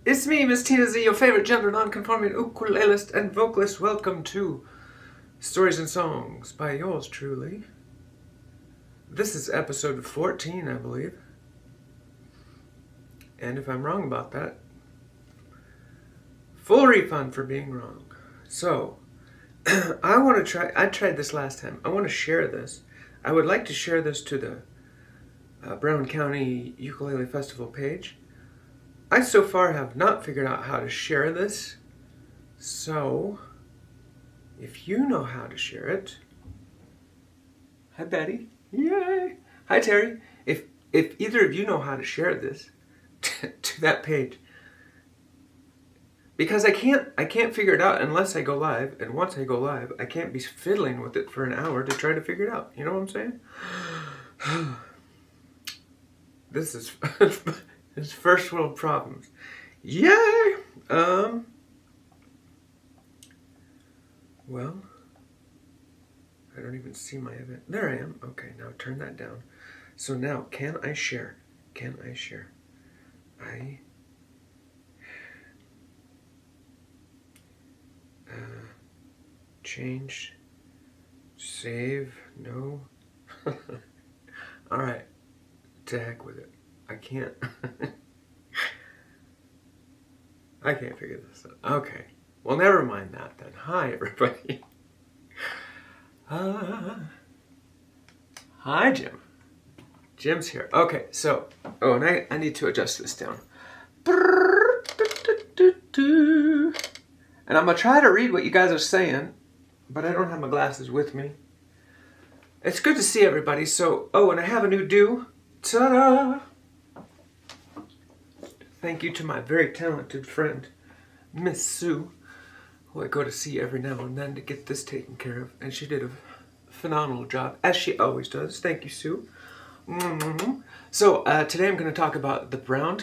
It's me, Miss Tina Z, your favorite gender non-conforming ukulelist and vocalist. Welcome to Stories and Songs by yours truly. This is episode 14, I believe. And if I'm wrong about that, full refund for being wrong. So, I tried this last time. I want to share this. I would like to share this to the Brown County Ukulele Festival page. I so far have not figured out how to share this, so if you know how to share it, hi Betty, yay! Hi Terry. If either of you know how to share this to that page, because I can't figure it out unless I go live, and once I go live, I can't be fiddling with it for an hour to try to figure it out. You know what I'm saying? This is it's first world problems. Yay! Well, I don't even see my event. There I am. Okay, now turn that down. So now, can I share? Can I share? Change, save, no. All right, to heck with it. I can't. I can't figure this out. Okay. Well, never mind that then. Hi, everybody. Hi, Jim. Jim's here. Okay, so, and I need to adjust this down. And I'm going to try to read what you guys are saying, but I don't have my glasses with me. It's good to see everybody. So, and I have a new do. Ta-da! Thank you to my very talented friend, Miss Sue, who I go to see every now and then to get this taken care of. And she did a phenomenal job, as she always does. Thank you, Sue. Mm-hmm. So today I'm going to talk about the Brown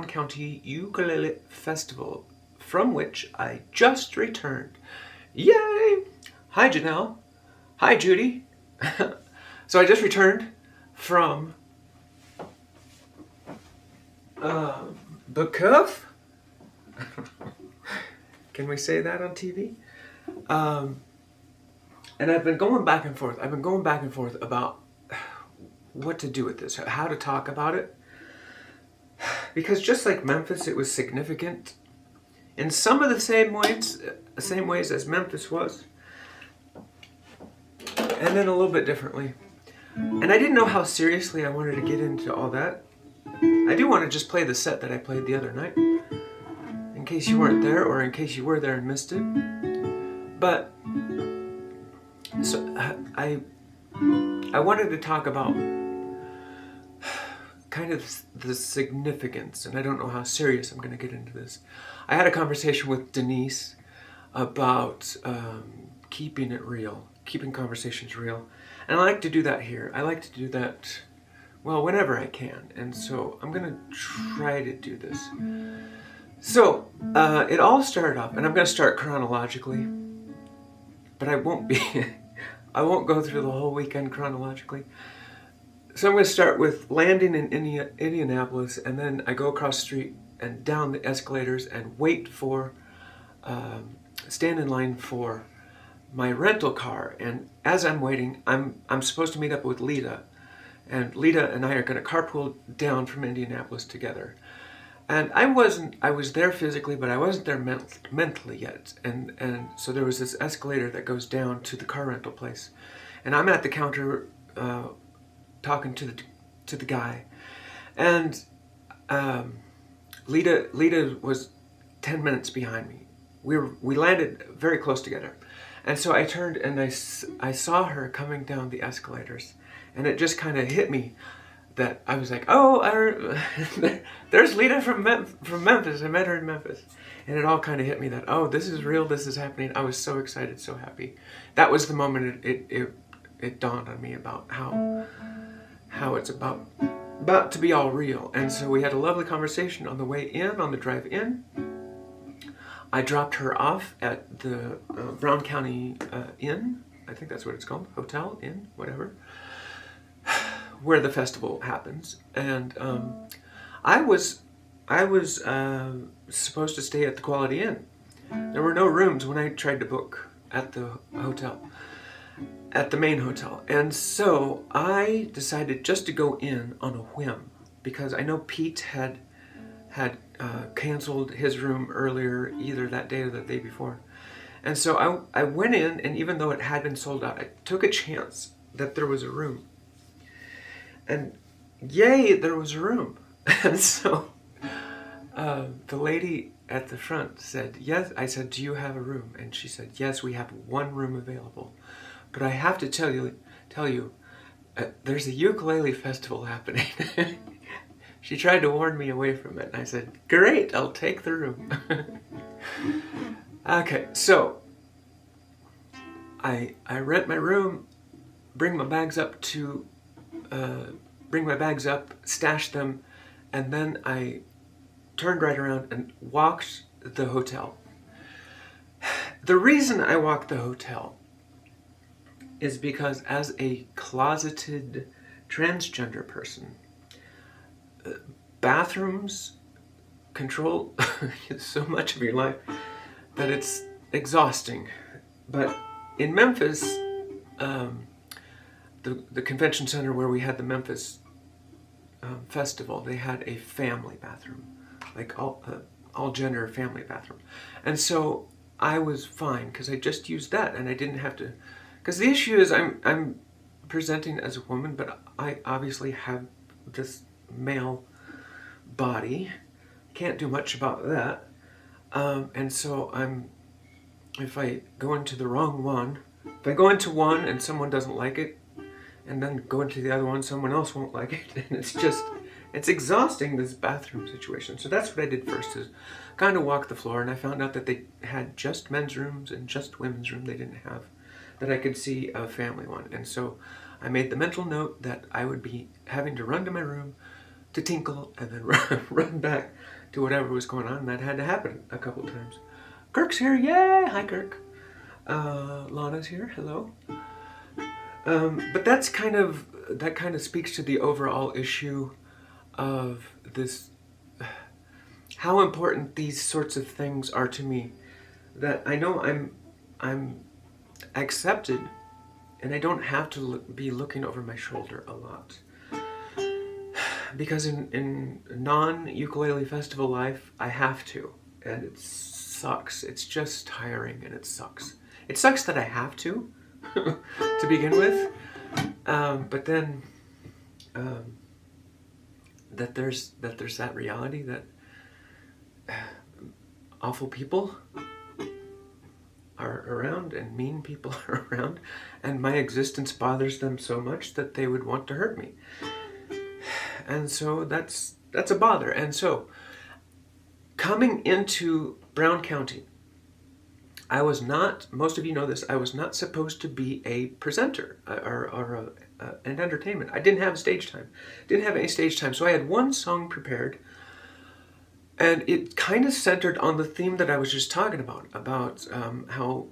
County Ukulele Festival, from which I just returned. Yay! Hi, Janelle. Hi, Judy. So I just returned from BCUF? Can we say that on TV? And I've been going back and forth. About what to do with this, how to talk about it. Because just like Memphis, it was significant in some of the same ways as Memphis was. And then a little bit differently. And I didn't know how seriously I wanted to get into all that. I do want to just play the set that I played the other night, in case you weren't there, or in case you were there and missed it. But so I wanted to talk about kind of the significance, and I don't know how serious I'm going to get into this. I had a conversation with Denise about keeping it real, keeping conversations real, and I like to do that here. I like to do that, well, whenever I can, and so I'm going to try to do this. So, it all started off, and I'm going to start chronologically, but I won't go through the whole weekend chronologically. So I'm going to start with landing in Indianapolis, and then I go across the street and down the escalators and stand in line for my rental car. And as I'm waiting, I'm supposed to meet up with Lita. And Lita and I are going to carpool down from Indianapolis together. And I was there physically, but I wasn't there mentally yet. And so there was this escalator that goes down to the car rental place. And I'm at the counter talking to the guy. And Lita was 10 minutes behind me. We landed very close together. And so I turned and I saw her coming down the escalators. And it just kind of hit me that I was like, there's Lita from Memphis. I met her in Memphis. And it all kind of hit me that, this is real, this is happening. I was so excited, so happy. That was the moment it dawned on me about how it's about to be all real. And so we had a lovely conversation on the way in, on the drive in. I dropped her off at the Brown County Inn. I think that's what it's called. Hotel, Inn, whatever. Where the festival happens. And I was I was supposed to stay at the Quality Inn. There were no rooms when I tried to book at the hotel, at the main hotel. And so I decided just to go in on a whim, because I know Pete had canceled his room earlier, either that day or the day before. And so I went in, and even though it had been sold out, I took a chance that there was a room. And yay, there was a room. And so the lady at the front said, yes. I said, do you have a room? And she said, yes, we have one room available. But I have to tell you, there's a ukulele festival happening. She tried to warn me away from it. And I said, great, I'll take the room. Okay, so I rent my room, bring my bags up, stash them, and then I turned right around and walked the hotel. The reason I walked the hotel is because, as a closeted transgender person, bathrooms control so much of your life that it's exhausting. But in Memphis, the convention center where we had the Memphis festival, they had a family bathroom, like all gender family bathroom. And so I was fine because I just used that, and I didn't have to. Because the issue is I'm presenting as a woman, but I obviously have this male body. Can't do much about that. And so if I go into the wrong one, if I go into one and someone doesn't like it, and then go into the other one, someone else won't like it, and it's exhausting, this bathroom situation. So that's what I did first, is kind of walk the floor, and I found out that they had just men's rooms and just women's room. They didn't have that I could see a family one. And so I made the mental note that I would be having to run to my room to tinkle and then run back to whatever was going on. And that had to happen a couple of times. Kirk's here, yay! Hi, Kirk. Lana's here, hello. But that kind of speaks to the overall issue of this, how important these sorts of things are to me. That I know I'm accepted, and I don't have to be looking over my shoulder a lot. Because in non-ukulele festival life, I have to, and it sucks. It's just tiring, and it sucks. It sucks that I have to begin with, but then that there's that reality that awful people are around and mean people are around, and my existence bothers them so much that they would want to hurt me. And so that's a bother. And so coming into Brown County, I was not, most of you know this, I was not supposed to be a presenter or an entertainment. I didn't have stage time. Didn't have any stage time. So I had one song prepared, and it kind of centered on the theme that I was just talking about how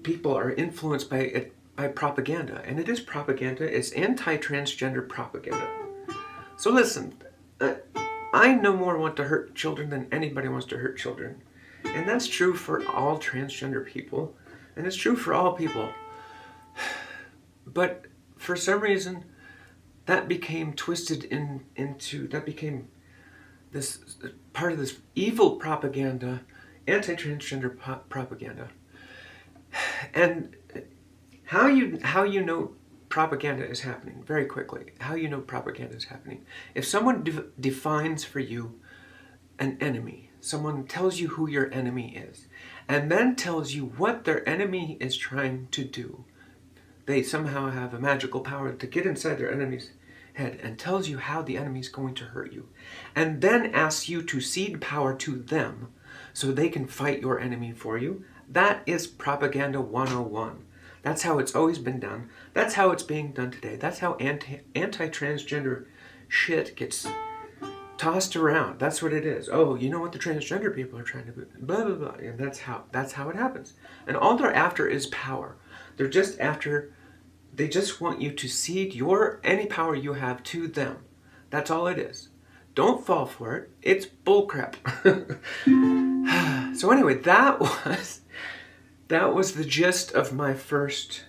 people are influenced by propaganda. And it is propaganda. It's anti-transgender propaganda. So listen, I no more want to hurt children than anybody wants to hurt children. And that's true for all transgender people. And it's true for all people. But for some reason, that became twisted that became this part of this evil propaganda, anti-transgender propaganda. And how you know propaganda is happening, very quickly, how you know propaganda is happening. If someone defines for you an enemy, someone tells you who your enemy is, and then tells you what their enemy is trying to do, they somehow have a magical power to get inside their enemy's head and tells you how the enemy is going to hurt you, and then asks you to cede power to them so they can fight your enemy for you. That is propaganda 101. That's how it's always been done. That's how it's being done today. That's how anti-transgender shit gets tossed around. That's what it is. Oh, you know what the transgender people are trying to do? Blah, blah, blah. And that's how it happens. And all they're after is power. They're just after, they just want you to cede any power you have to them. That's all it is. Don't fall for it. It's bullcrap. So anyway, that was the gist of my first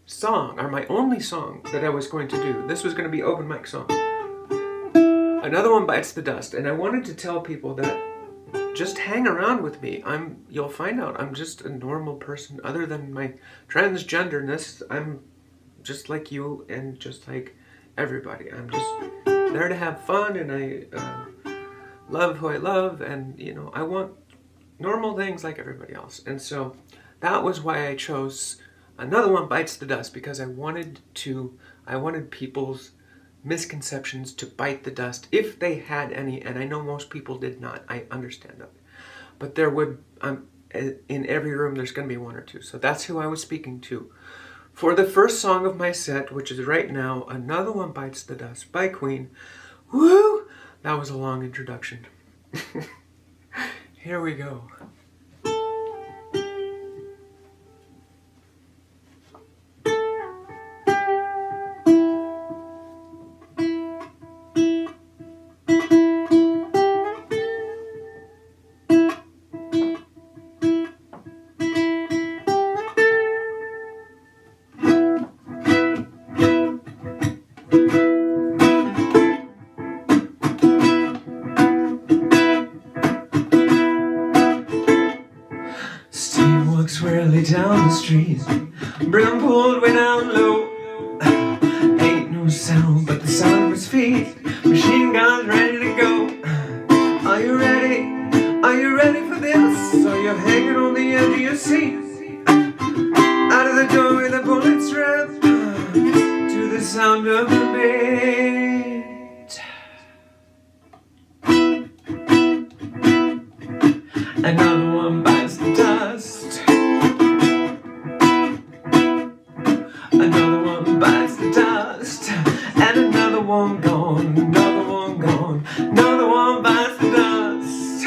song, or my only song that I was going to do. This was going to be open mic song. Another one bites the dust, and I wanted to tell people that just hang around with me. You'll find out I'm just a normal person. Other than my transgenderness, I'm just like you and just like everybody. I'm just there to have fun, and I love who I love, and I want normal things like everybody else. And so that was why I chose Another One Bites the Dust, because I wanted people's misconceptions to bite the dust, if they had any, and I know most people did not. I understand that, but there would, in every room there's going to be one or two. So that's who I was speaking to for the first song of my set, which is right now Another One Bites the Dust by Queen. Woo! That was a long introduction. Here we go. Swirly down the street, brim pulled way down low. Ain't no sound but the sound of his feet. Machine guns ready to go. Are you ready? Are you ready for this? Are you hanging on the edge of your seat? Out of the doorway the bullets rip to the sound of the beat. Another one bites the dust. Another one bites the dust, and another one gone, another one gone, another one bites the dust.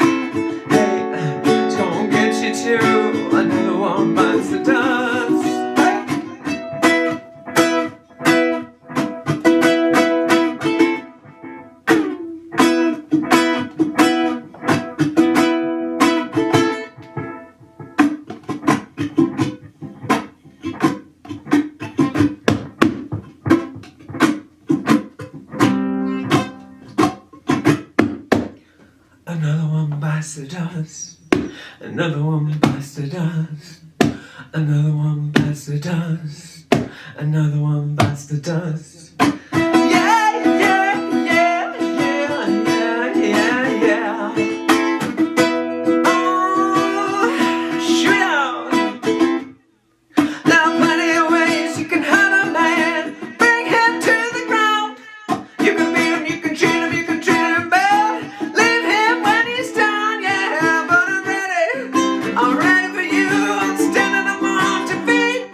Hey, it's gonna get you too. Another one bites the dust. Another one bites the dust. Another one bites the dust. Another one bites the dust. Another one bites the dust. Yeah, yeah, yeah, yeah, yeah, yeah, yeah. Oh, shoot out. There are plenty of ways you can hurt a man. Bring him to the ground. You can beat him, you can cheat him, you can treat him bad. I'm ready for you, I'm standing up on your feet.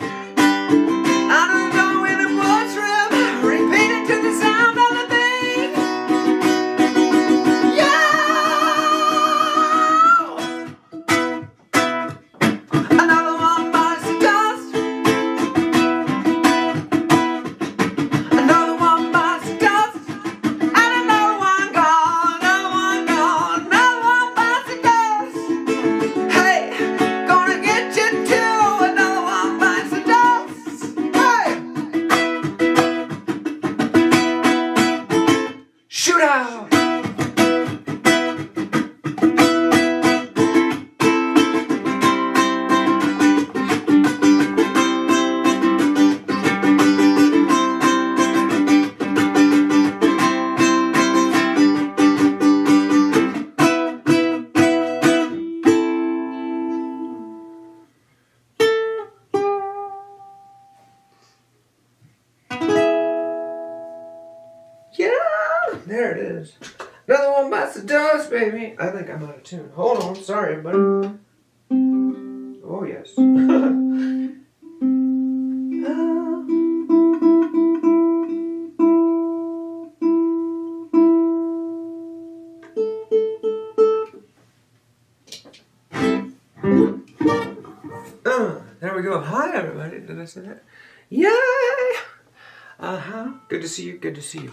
I don't know when the bullets rip, repeating to the sound of the beat. Yeah! Another one bites the dust. Another one bites the dust. And another one gone, another one gone, another one bites the dust. Hey! Shoot out! Yeah, there it is. Another one bites the dust, baby. I think I'm out of tune. Hold on, sorry, everybody. Oh, yes. There we go. Hi, everybody. Did I say that? Yay! Good to see you. Good to see you.